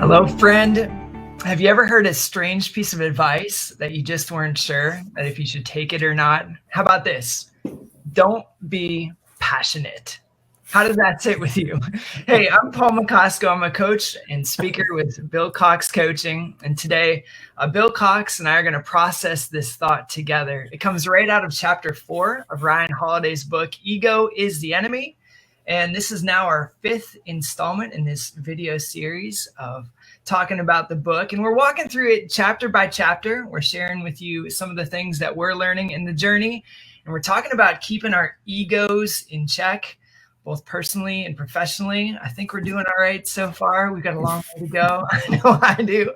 Hello, friend. Have you ever heard a strange piece of advice that you just weren't sure that if you should take it or not? How about this? Don't be passionate. How does that sit with you? Hey, I'm Paul McCosco. I'm a coach and speaker with Bill Cox Coaching. And today, Bill Cox and I are going to process this thought together. It comes right out of chapter 4 of Ryan Holiday's book, Ego is the Enemy. And this is now our 5th installment in this video series of talking about the book. And we're walking through it chapter by chapter. We're sharing with you some of the things that we're learning in the journey. And we're talking about keeping our egos in check, both personally and professionally. I think we're doing all right so far. We've got a long way to go. I know I do.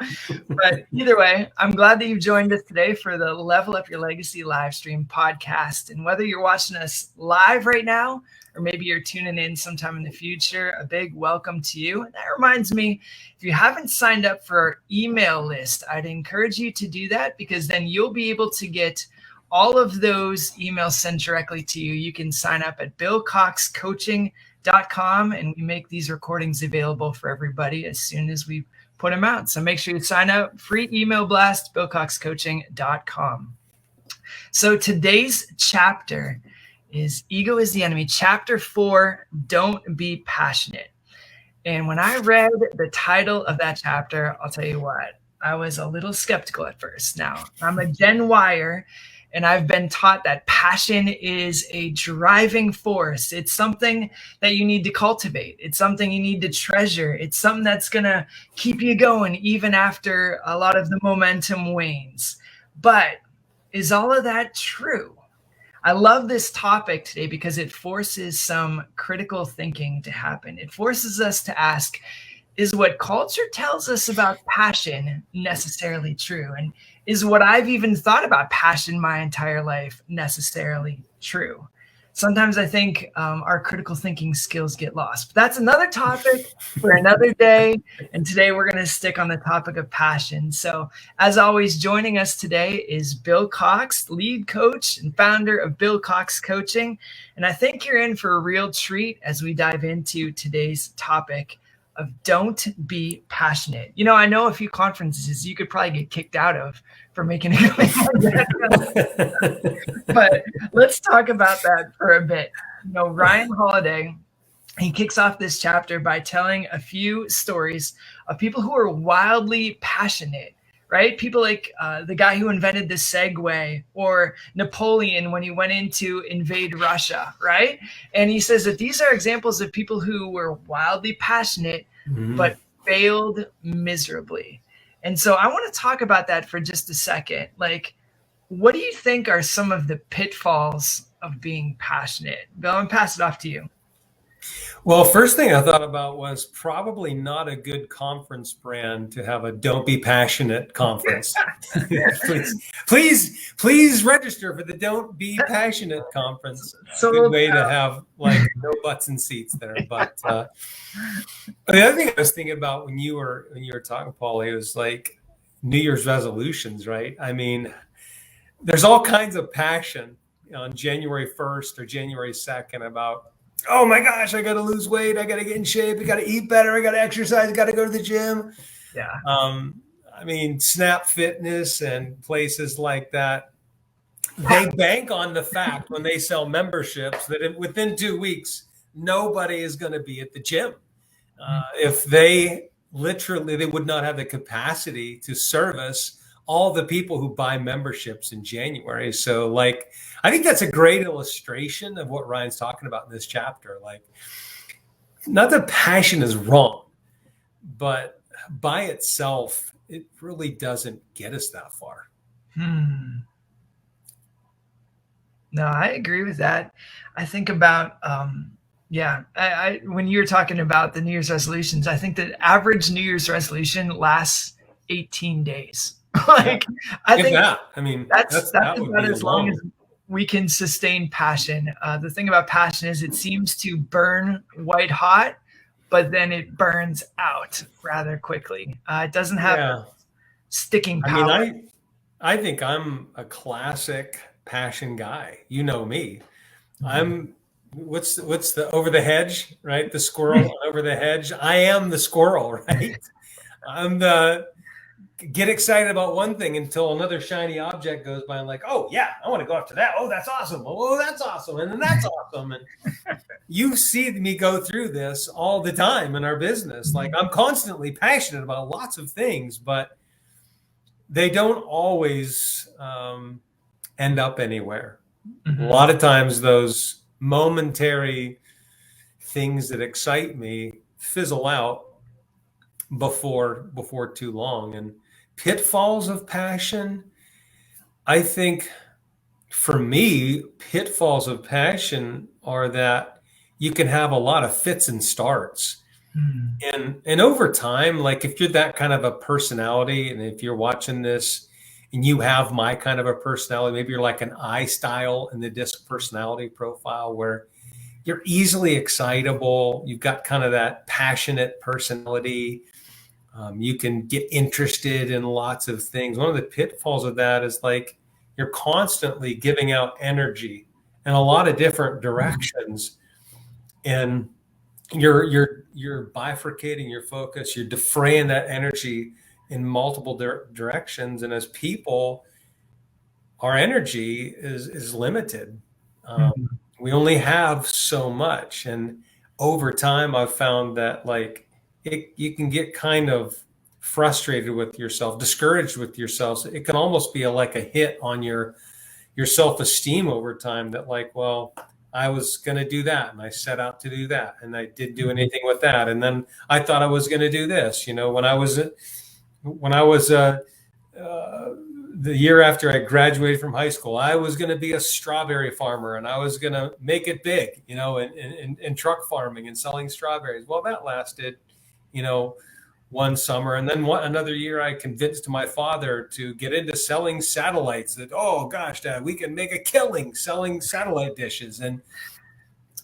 But either way, I'm glad that you've joined us today for the Level Up Your Legacy live stream podcast. And whether you're watching us live right now, or maybe you're tuning in sometime in the future, a big welcome to you. And that reminds me, if you haven't signed up for our email list, I'd encourage you to do that, because then you'll be able to get all of those emails sent directly to you. You can sign up at billcoxcoaching.com, and we make these recordings available for everybody as soon as we put them out. So make sure you sign up. Free email blast, billcoxcoaching.com. So today's chapter is Ego is the Enemy, chapter 4, Don't Be Passionate. And when I read the title of that chapter, I'll tell you what, I was a little skeptical at first. Now, I'm a Gen Yer, and I've been taught that passion is a driving force. It's something that you need to cultivate. It's something you need to treasure. It's something that's going to keep you going even after a lot of the momentum wanes. But is all of that true? I love this topic today because it forces some critical thinking to happen. It forces us to ask, is what culture tells us about passion necessarily true? And is what I've even thought about passion my entire life necessarily true? Sometimes I think our critical thinking skills get lost. But that's another topic for another day. And today we're going to stick on the topic of passion. So as always, joining us today is Bill Cox, lead coach and founder of Bill Cox Coaching. And I think you're in for a real treat as we dive into today's topic of don't be passionate. You know, I know a few conferences you could probably get kicked out of for making a comment like that. But let's talk about that for a bit. You know, Ryan Holiday, he kicks off this chapter by telling a few stories of people who are wildly passionate, right? People like the guy who invented the Segway, or Napoleon when he went in to invade Russia, right? And he says that these are examples of people who were wildly passionate, but failed miserably. And so I want to talk about that for just a second. Like, what do you think are some of the pitfalls of being passionate? Bill, I'm going to pass it off to you. Well, first thing I thought about was probably not a good conference brand to have a "Don't Be Passionate" conference. please register for the "Don't Be Passionate" conference. So good way to have like no butts and seats there. But the other thing I was thinking about when you were talking, Paul, it was like New Year's resolutions, right? I mean, there's all kinds of passion on January 1st or January 2nd about, oh my gosh, I got to lose weight. I got to get in shape. I got to eat better. I got to exercise. I got to go to the gym. Yeah. I mean, Snap Fitness and places like that, they bank on the fact when they sell memberships that within 2 weeks, nobody is going to be at the gym. If they would not have the capacity to service all the people who buy memberships in January. So like, I think that's a great illustration of what Ryan's talking about in this chapter. Like, not that passion is wrong, but by itself, it really doesn't get us that far. No, I agree with that. I think about, when you're talking about the New Year's resolutions, I think the average New Year's resolution lasts 18 days. Like, I think that. I mean, that's about as long as we can sustain passion. The thing about passion is it seems to burn white hot, but then it burns out rather quickly. It doesn't have sticking power. I mean, I think I'm a classic passion guy. You know me. I'm what's the over the hedge, right? The squirrel over the hedge. I am the squirrel, right? I'm get excited about one thing until another shiny object goes by and like, oh yeah, I want to go after that. Oh, that's awesome. Oh, that's awesome. And then that's awesome. And you see me go through this all the time in our business. Like I'm constantly passionate about lots of things, but they don't always end up anywhere. A lot of times those momentary things that excite me fizzle out before too long. And pitfalls of passion, I think for me, pitfalls of passion are that you can have a lot of fits and starts. And over time, like if you're that kind of a personality, and if you're watching this and you have my kind of a personality, maybe you're like an I style in the DISC personality profile where you're easily excitable. You've got kind of that passionate personality. You can get interested in lots of things. One of the pitfalls of that is like you're constantly giving out energy in a lot of different directions, and you're bifurcating your focus. You're defraying that energy in multiple directions, and as people, our energy is limited. We only have so much, and over time, I've found that like you can get kind of frustrated with yourself, discouraged with yourself. So it can almost be like a hit on your self-esteem over time. That like, well, I was going to do that, and I set out to do that, and I didn't do anything with that, and then I thought I was going to do this. You know, when I was the year after I graduated from high school, I was going to be a strawberry farmer and I was going to make it big, you know, in truck farming and selling strawberries. Well, that lasted, you know, one summer. And then another year, I convinced my father to get into selling satellites. That, oh gosh, Dad, we can make a killing selling satellite dishes. And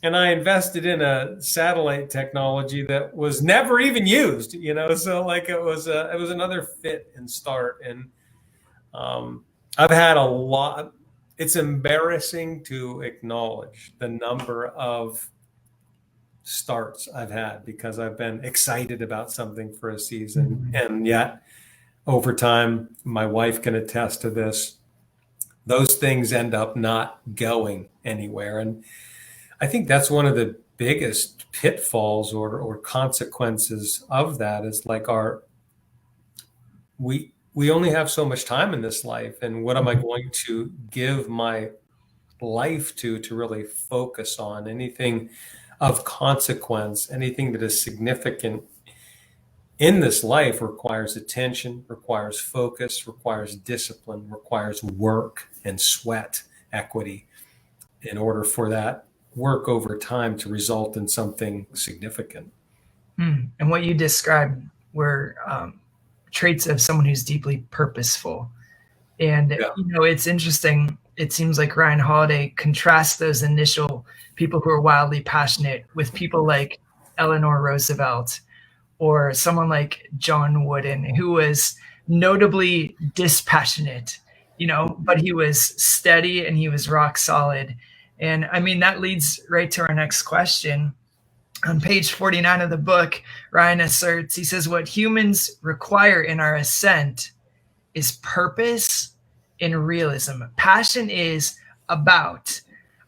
I invested in a satellite technology that was never even used, you know. So like it was another fit and start. And I've had a lot. It's embarrassing to acknowledge the number of starts I've had because I've been excited about something for a season. And yet over time, my wife can attest to this, those things end up not going anywhere. And I think that's one of the biggest pitfalls or consequences of that is like we only have so much time in this life, and what am I going to give my life to really focus on? Anything of consequence, anything that is significant in this life requires attention, requires focus, requires discipline, requires work and sweat equity in order for that work over time to result in something significant. And what you described were traits of someone who's deeply purposeful. And, you know, it's interesting. It seems like Ryan Holiday contrasts those initial people who are wildly passionate with people like Eleanor Roosevelt or someone like John Wooden, who was notably dispassionate, you know, but he was steady and he was rock solid. And I mean, that leads right to our next question. On page 49 of the book, Ryan asserts, he says, what humans require in our ascent is purpose and realism. Passion is about,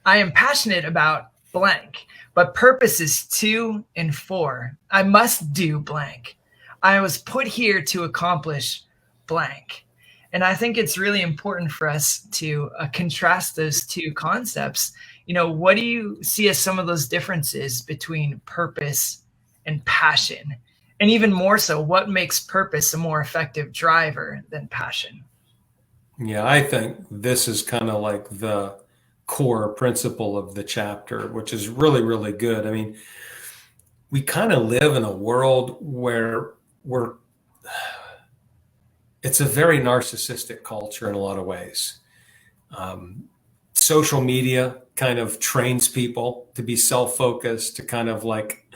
I am passionate about blank, but purpose is to and for. I must do blank. I was put here to accomplish blank. And I think it's really important for us to contrast those two concepts. You know, what do you see as some of those differences between purpose and passion? And even more so, what makes purpose a more effective driver than passion? Yeah, I think this is kind of like the core principle of the chapter, which is really, really good. I mean, we kind of live in a world where it's a very narcissistic culture in a lot of ways. Social media kind of trains people to be self-focused, to kind of like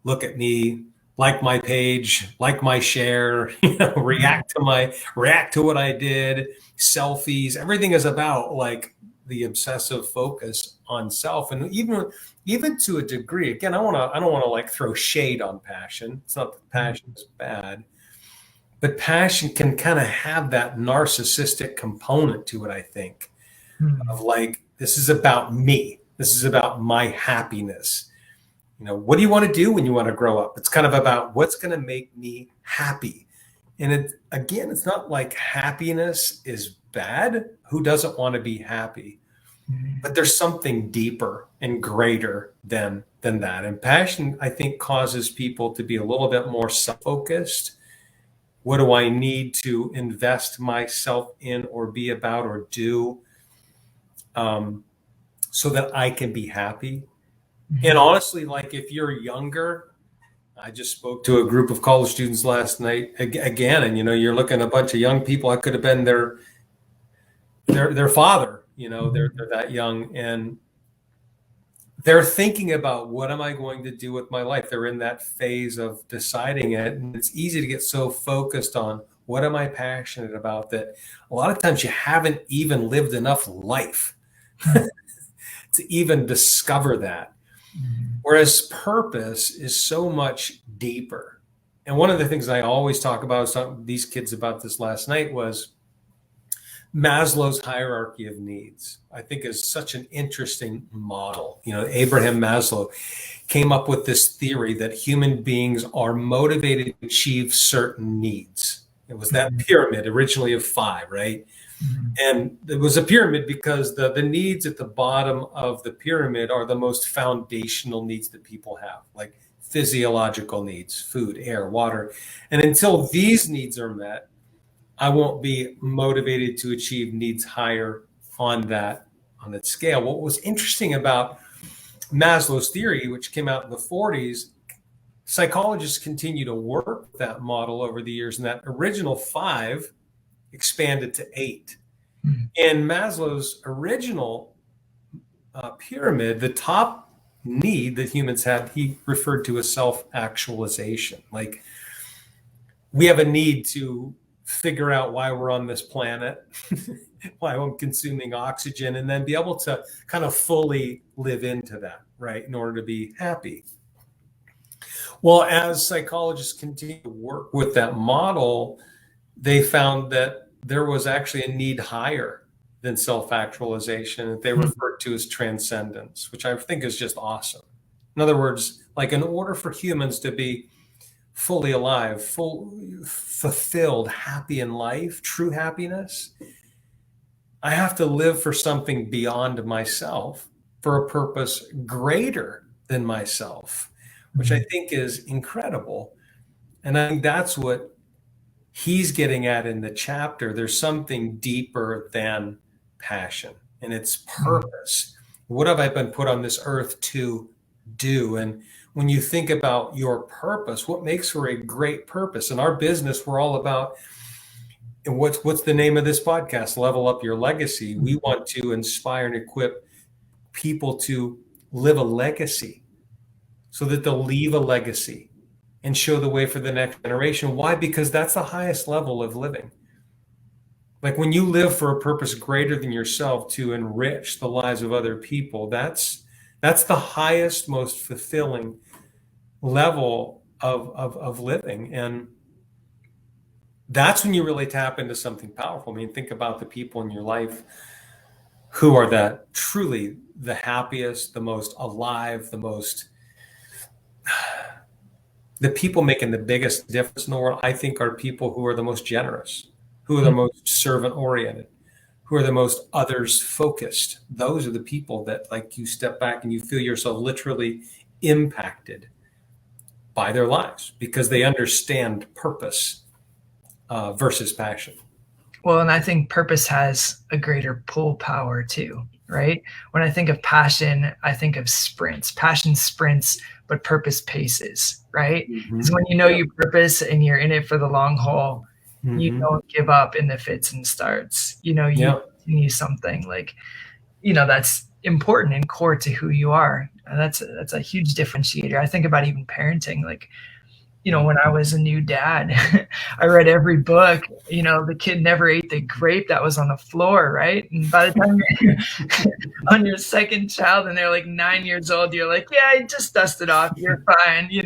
look at me, like my page, like my share, you know, react to what I did, selfies. Everything is about like the obsessive focus on self, and even to a degree. Again, I don't want to like throw shade on passion. It's not that passion is bad, But passion can kind of have that narcissistic component to it, I think, of like, this is about me. This is about my happiness. What do you want to do when you want to grow up? It's kind of about what's going to make me happy. And it's not like happiness is bad. Who doesn't want to be happy? But there's something deeper and greater than that. And passion, I think, causes people to be a little bit more self-focused. What do I need to invest myself in or be about or do so that I can be happy? And honestly, like if you're younger, I just spoke to a group of college students last night again, and you're looking at a bunch of young people. I could have been their father. They're that young, and they're thinking about, what am I going to do with my life? They're in that phase of deciding it. And it's easy to get so focused on what am I passionate about that a lot of times you haven't even lived enough life to even discover that. Whereas purpose is so much deeper. And one of the things I always talk about, I was talking to these kids about this last night, was Maslow's hierarchy of needs. I think is such an interesting model. Abraham Maslow came up with this theory that human beings are motivated to achieve certain needs. It was that pyramid originally of 5, right? And it was a pyramid because the needs at the bottom of the pyramid are the most foundational needs that people have, like physiological needs, food, air, water. And until these needs are met, I won't be motivated to achieve needs higher on that scale. What was interesting about Maslow's theory, which came out in the 40s, psychologists continue to work with that model over the years, and that original 5 expanded to 8. And Maslow's original pyramid, the top need that humans have, he referred to as self-actualization. Like, we have a need to figure out why we're on this planet, why I'm consuming oxygen, and then be able to kind of fully live into that, right, in order to be happy. Well, as psychologists continue to work with that model, they found that there was actually a need higher than self-actualization that they referred to as transcendence, which I think is just awesome. In other words, like, in order for humans to be fully alive, fulfilled, happy in life, true happiness, I have to live for something beyond myself, for a purpose greater than myself, which I think is incredible. And I think that's what he's getting at in the chapter. There's something deeper than passion, and it's purpose. What have I been put on this earth to do? And when you think about your purpose, what makes for a great purpose? In our business, we're all about, and what's the name of this podcast? Level Up Your Legacy. We want to inspire and equip people to live a legacy so that they'll leave a legacy and show the way for the next generation. Why? Because that's the highest level of living. Like, when you live for a purpose greater than yourself to enrich the lives of other people, that's the highest, most fulfilling level of living. And that's when you really tap into something powerful. I mean, think about the people in your life who are that truly the happiest, the most alive, the people making the biggest difference in the world, I think, are people who are the most generous, who are the most servant oriented, who are the most others focused. Those are the people that, like, you step back and you feel yourself literally impacted by their lives because they understand purpose versus passion. Well, and I think purpose has a greater pull power too, right? When I think of passion, I think of sprints. Passion sprints, but purpose paces, right? Because when you know your purpose and you're in it for the long haul, you don't give up in the fits and starts. You continue something, like, that's important and core to who you are. And that's a huge differentiator. I think about even parenting, like, when I was a new dad, I read every book. The kid never ate the grape that was on the floor, right? And by the time you're on your second child and they're like 9 years old, you're like, yeah, I just dust it off. You're fine. You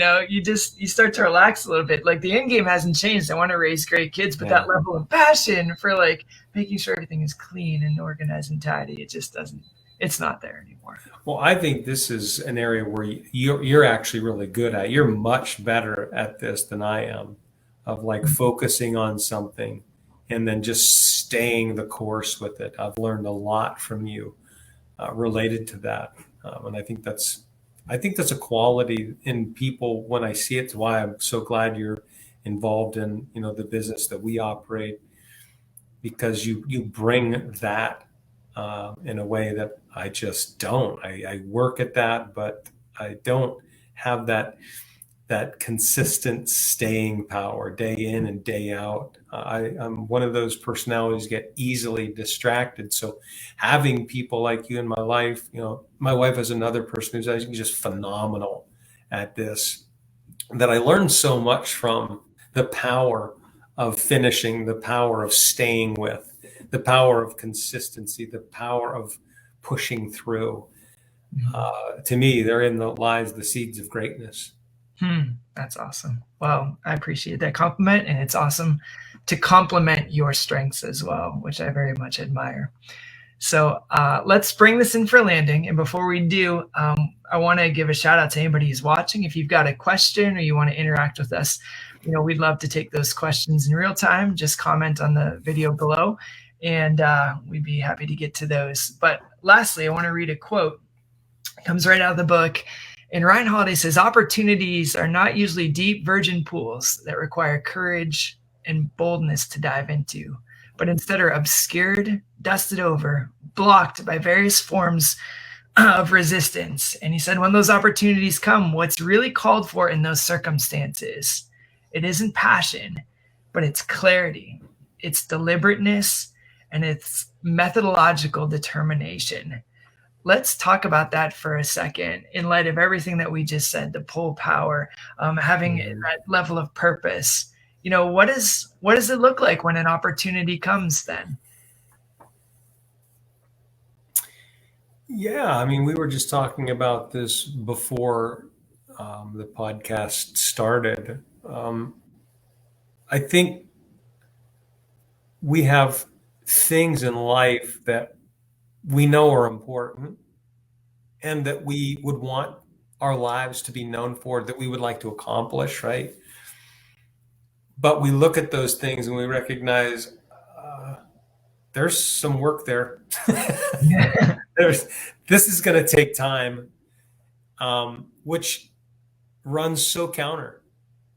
start to relax a little bit. Like the end game hasn't changed. I want to raise great kids, but that level of passion for like making sure everything is clean and organized and tidy, it just doesn't, it's not there anymore. Well, I think this is an area where you're actually really good at. You're much better at this than I am, of like focusing on something and then just staying the course with it. I've learned a lot from you related to that, and I think that's a quality in people when I see it. It's why I'm so glad you're involved in the business that we operate, because you bring that in a way that I just don't. I work at that, but I don't have that consistent staying power day in and day out. I'm one of those personalities get easily distracted. So having people like you in my life, my wife is another person who's just phenomenal at this, that I learned so much from: the power of finishing, the power of staying with, the power of consistency, the power of pushing through. To me, therein lies the seeds of greatness. That's awesome. Well, I appreciate that compliment, and it's awesome to compliment your strengths as well, which I very much admire. So let's bring this in for landing. And before we do, I want to give a shout out to anybody who's watching. If you've got a question or you want to interact with us, we'd love to take those questions in real time. Just comment on the video below, and we'd be happy to get to those. But lastly, I want to read a quote. It comes right out of the book. And Ryan Holiday says, opportunities are not usually deep virgin pools that require courage and boldness to dive into, but instead are obscured, dusted over, blocked by various forms of resistance. And he said, when those opportunities come, what's really called for in those circumstances, it isn't passion, but it's clarity, it's deliberateness, and it's methodological determination. Let's talk about that for a second in light of everything that we just said, the pull power, having that level of purpose. What does it look like when an opportunity comes then? Yeah, I mean, we were just talking about this before the podcast started. I think we have things in life that we know are important and that we would want our lives to be known for, that we would like to accomplish, right? But we look at those things and we recognize there's some work there. This is going to take time, which runs so counter.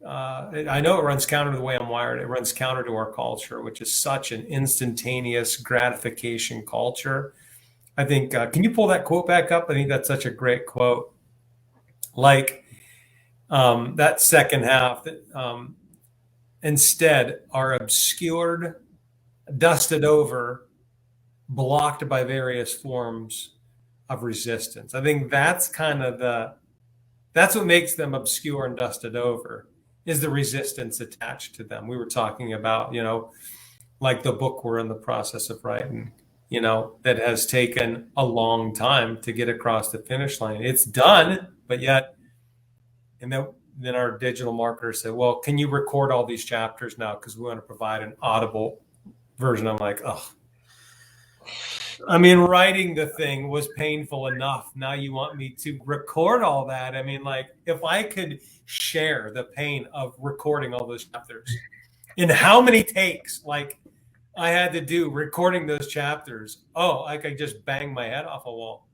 I know it runs counter to the way I'm wired. It runs counter to our culture, which is such an instantaneous gratification culture. I think, can you pull that quote back up? I think that's such a great quote. Like that second half, instead are obscured, dusted over, blocked by various forms of resistance. I think that's that's what makes them obscure and dusted over, is the resistance attached to them. We were talking about, like the book we're in the process of writing, that has taken a long time to get across the finish line. It's done, but yet, and then our digital marketer said, well, can you record all these chapters now? Because we want to provide an audible version. I'm like, oh, I mean, writing the thing was painful enough. Now you want me to record all that? I mean, like, if I could share the pain of recording all those chapters in how many takes, like, I had to do recording those chapters. Oh, I could just bang my head off a wall.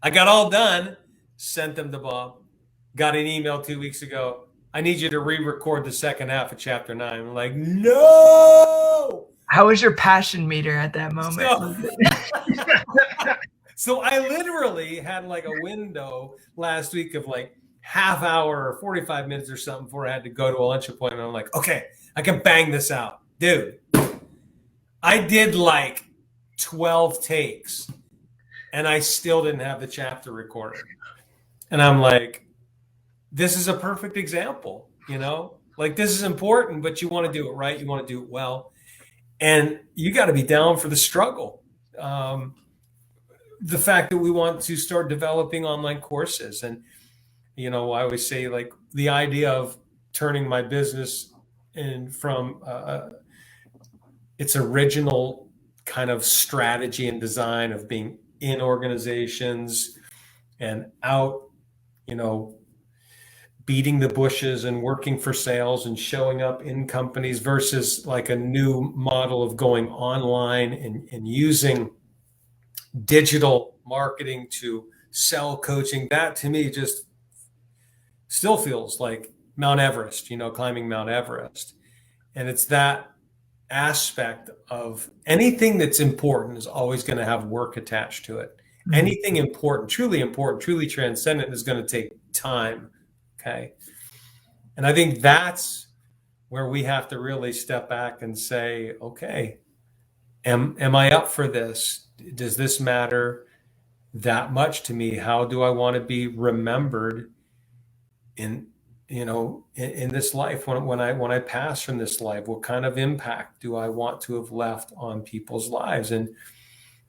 I got all done, sent them to Bob, got an email 2 weeks ago. I need you to re-record the second half of chapter 9. I'm like, no. How was your passion meter at that moment? So I literally had like a window last week of like half hour or 45 minutes or something before I had to go to a lunch appointment. I'm like, okay, I can bang this out. Dude, I did like 12 takes and I still didn't have the chapter recorded. And I'm like, this is a perfect example Like this is important, but you want to do it right. You want to do it well. And you got to be down for the struggle. The fact that we want to start developing online courses. And, I always say like the idea of turning my business in from its original kind of strategy and design of being in organizations and out, beating the bushes and working for sales and showing up in companies versus like a new model of going online and using digital marketing to sell coaching. That to me just still feels like Mount Everest, climbing Mount Everest. And it's that aspect of anything that's important is always going to have work attached to it. Mm-hmm. Anything important, truly transcendent is going to take time. Okay. And I think that's where we have to really step back and say, okay, am I up for this? Does this matter that much to me? How do I want to be remembered in this life when I pass from this life? What kind of impact do I want to have left on people's lives? And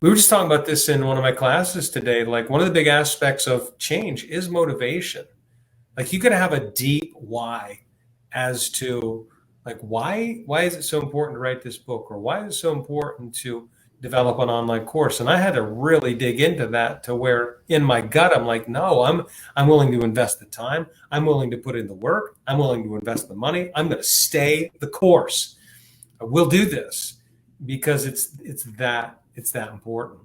we were just talking about this in one of my classes today. Like one of the big aspects of change is motivation. Like you got to have a deep why as to like why is it so important to write this book, or why is it so important to develop an online course? And I had to really dig into that to where in my gut I'm like, no, I'm willing to invest the time, I'm willing to put in the work, I'm willing to invest the money, I'm going to stay the course. We'll do this because it's that important.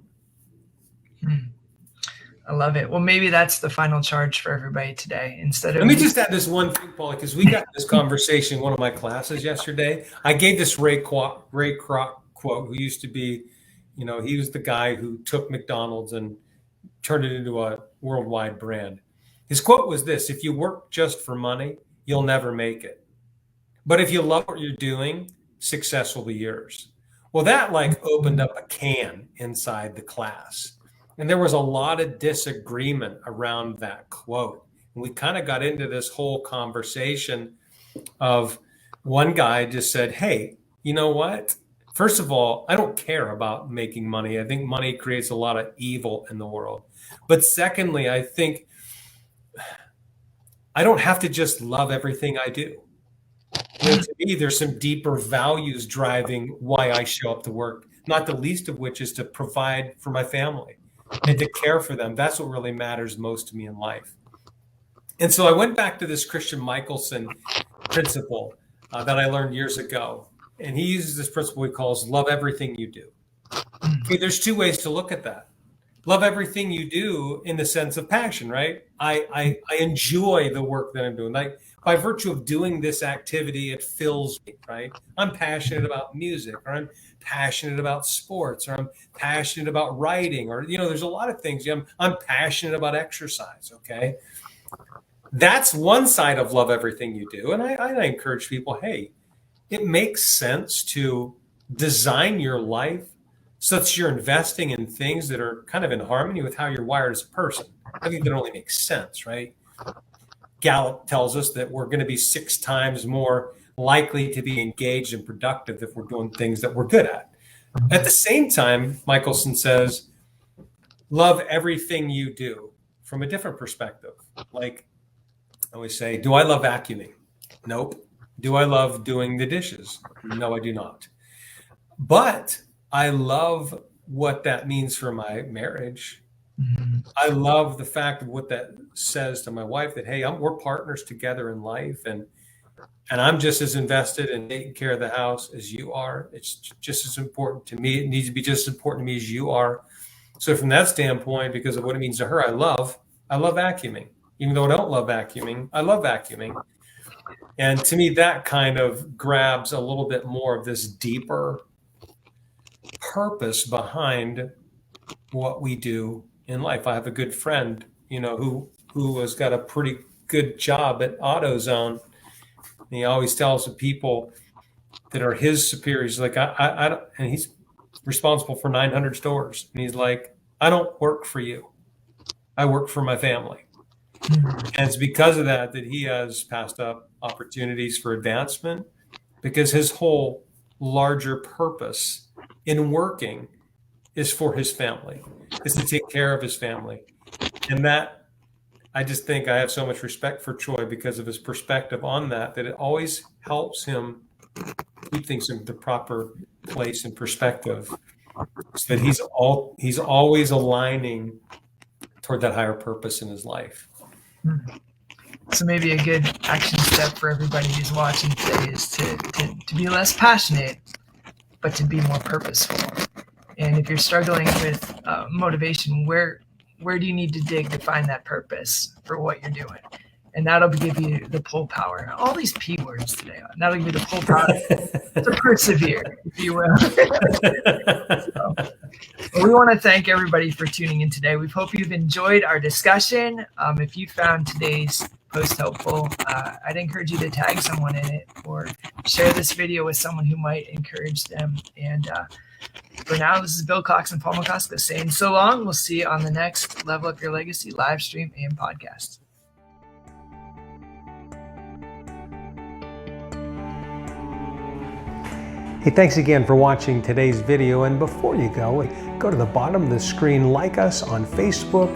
I love it. Well, maybe that's the final charge for everybody today. Instead of Let me just add this one thing, Paul, because we got this conversation in one of my classes yesterday. I gave this Ray Kroc quote, who used to be, he was the guy who took McDonald's and turned it into a worldwide brand. His quote was this: if you work just for money, you'll never make it. But if you love what you're doing, success will be yours. Well, that like opened up a can inside the class. And there was a lot of disagreement around that quote. And we kind of got into this whole conversation of one guy just said, hey, you know what? First of all, I don't care about making money. I think money creates a lot of evil in the world. But secondly, I think I don't have to just love everything I do. To me, there's some deeper values driving why I show up to work, not the least of which is to provide for my family and to care for them. That's what really matters most to me in life. And so I went back to this Christian Michelson principle that I learned years ago. And he uses this principle he calls love everything you do. Okay, there's two ways to look at that. Love everything you do in the sense of passion, right? I enjoy the work that I'm doing. Like by virtue of doing this activity, it fills me, right? I'm passionate about music, or I'm passionate about sports, or I'm passionate about writing, or, there's a lot of things. I'm passionate about exercise, okay? That's one side of love everything you do. And I encourage people, hey, it makes sense to design your life so that you're investing in things that are kind of in harmony with how you're wired as a person. I think that only makes sense, right? Gallup tells us that we're going to be 6 times more likely to be engaged and productive if we're doing things that we're good at. At the same time, Michelson says, love everything you do from a different perspective. Like I always say, do I love vacuuming? Nope. Do I love doing the dishes? No, I do not. But I love what that means for my marriage. Mm-hmm. I love the fact of what that says to my wife, that, hey, we're partners together in life. And I'm just as invested in taking care of the house as you are. It's just as important to me. It needs to be just as important to me as you are. So from that standpoint, because of what it means to her, I love vacuuming. Even though I don't love vacuuming, I love vacuuming. And to me, that kind of grabs a little bit more of this deeper purpose behind what we do in life. I have a good friend, who has got a pretty good job at AutoZone. And he always tells the people that are his superiors, like, I don't, and he's responsible for 900 stores. And he's like, I don't work for you. I work for my family. And it's because of that he has passed up opportunities for advancement, because his whole larger purpose in working is for his family, is to take care of his family. And that, I just think I have so much respect for Troy because of his perspective on that it always helps him keep things in the proper place and perspective, so that he's always aligning toward that higher purpose in his life. So maybe a good action step for everybody who's watching today is to be less passionate, but to be more purposeful. And if you're struggling with motivation, where do you need to dig to find that purpose for what you're doing? And that'll give you the pull power. All these P words today. That'll give you the pull power to persevere, if you will. So, we want to thank everybody for tuning in today. We hope you've enjoyed our discussion. If you found today's post helpful, I'd encourage you to tag someone in it or share this video with someone who might encourage them. And for now, this is Bill Cox and Paul McCosker saying so long. We'll see you on the next Level Up Your Legacy live stream and podcast. Hey, thanks again for watching today's video. And before you go to the bottom of the screen, like us on Facebook,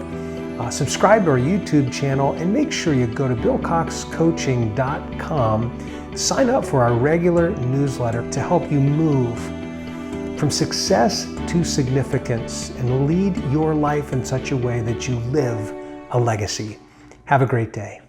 subscribe to our YouTube channel, and make sure you go to billcoxcoaching.com. Sign up for our regular newsletter to help you move from success to significance and lead your life in such a way that you live a legacy. Have a great day.